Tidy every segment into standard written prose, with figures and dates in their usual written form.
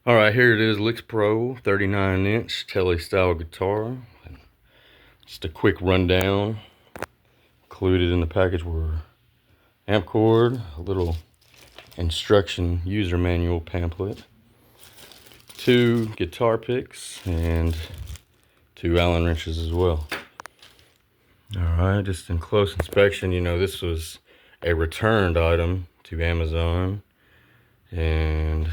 All right, here it is, Lyx Pro 39-inch tele style guitar. Just a quick rundown. Included in the package were amp cord, a little instruction user manual pamphlet, 2 guitar picks, and 2 Allen wrenches as well. All right, just in close inspection, this was a returned item to Amazon, and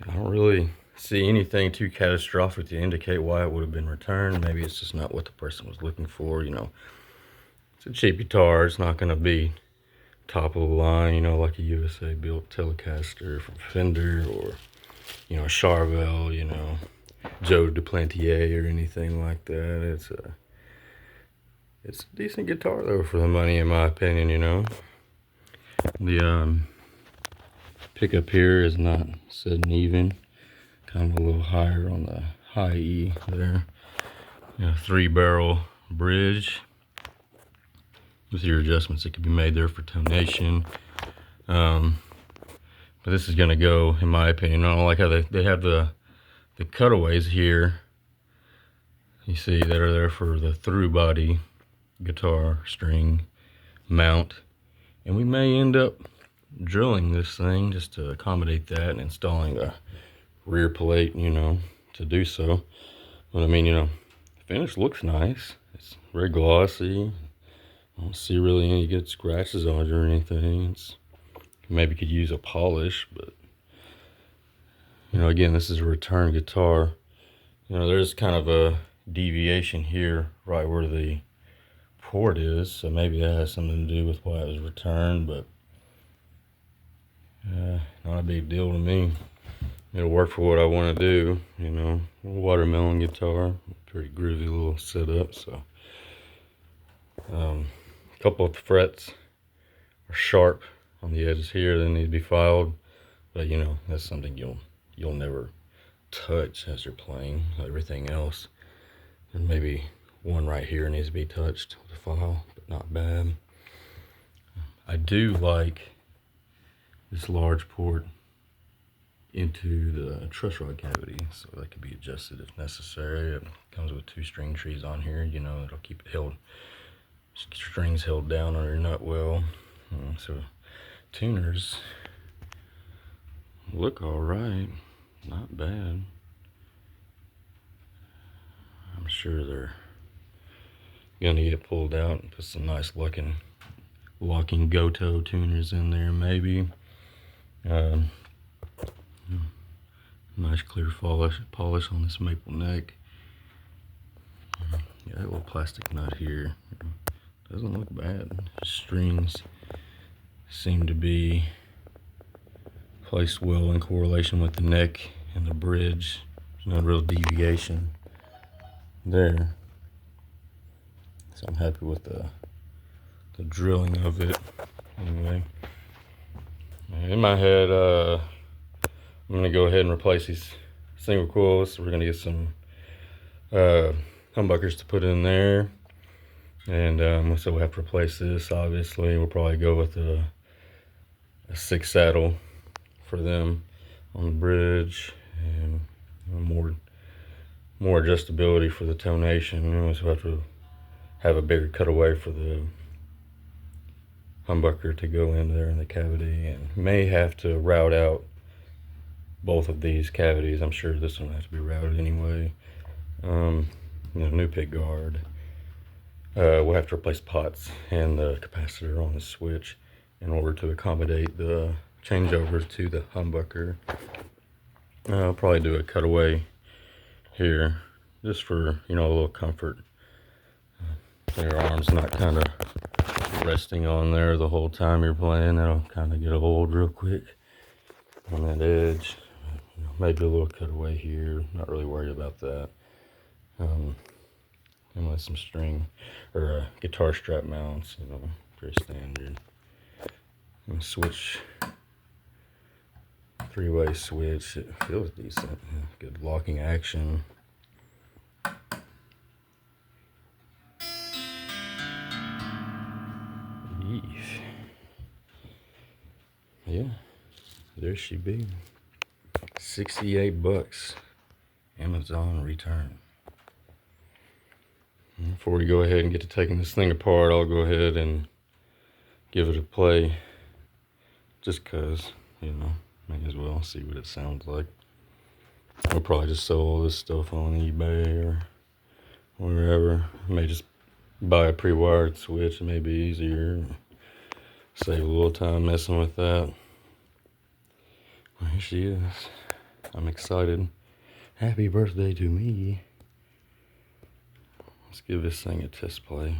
I don't really see anything too catastrophic to indicate why it would have been returned. Maybe it's just not what the person was looking for. It's a cheap guitar. It's not going to be top of the line, like a USA built Telecaster from Fender, or a Charvel, Joe Duplantier or anything like that. It's a decent guitar though for the money, in my opinion. The pickup here is not sitting even, kind of a little higher on the high E there. 3-barrel bridge with your adjustments that could be made there for tonation. But this is going to go, in my opinion, I don't like how they have the cutaways here, you see, that are there for the through body guitar string mount, and we may end up drilling this thing just to accommodate that and installing a rear plate, to do so. But I mean, the finish looks nice. It's very glossy. I don't see really any good scratches on it or anything. Maybe could use a polish, but again, this is a return guitar. There's kind of a deviation here right where the port is, so maybe that has something to do with why it was returned, but not a big deal to me. It'll work for what I want to do. Watermelon guitar, pretty groovy little setup. So a couple of the frets are sharp on the edges here. They need to be filed, but that's something you'll never touch as you're playing. Everything else, and maybe one right here needs to be touched with a file, but not bad. I do like this large port into the truss rod cavity, so that could be adjusted if necessary. It comes with 2 string trees on here. It'll keep it held, strings held down on your nut well. So tuners look all right, not bad. I'm sure they're gonna get pulled out and put some nice locking Goto tuners in there, maybe. Nice clear polish on this maple neck. Yeah, that little plastic nut here doesn't look bad. Strings seem to be placed well in correlation with the neck and the bridge. There's no real deviation there, so I'm happy with the drilling of it. Anyway, in my head, I'm gonna go ahead and replace these single coils. We're gonna get some humbuckers to put in there, and so we'll have to replace this. Obviously, we'll probably go with a 6 saddle for them on the bridge, and more adjustability for the tonation. So we'll have to have a bigger cutaway for the humbucker to go in there in the cavity, and may have to route out both of these cavities. I'm sure this one has to be routed anyway. New pick guard. We'll have to replace pots and the capacitor on the switch in order to accommodate the changeover to the humbucker. I'll probably do a cutaway here just for a little comfort. Your arm's not kind of resting on there the whole time you're playing. That'll kind of get old real quick on that edge. Maybe a little cutaway here. Not really worried about that. And with some string or guitar strap mounts, pretty standard. And switch, 3-way switch. It feels decent. Good locking action. Yeah, there she be. $68. Amazon return. Before we go ahead and get to taking this thing apart, I'll go ahead and give it a play. Just cause, you know, may as well see what it sounds like. I'll probably just sell all this stuff on eBay or wherever. I may just buy a pre-wired switch. It may be easier. Save a little time messing with that. Well, here she is. I'm excited. Happy birthday to me. Let's give this thing a test play.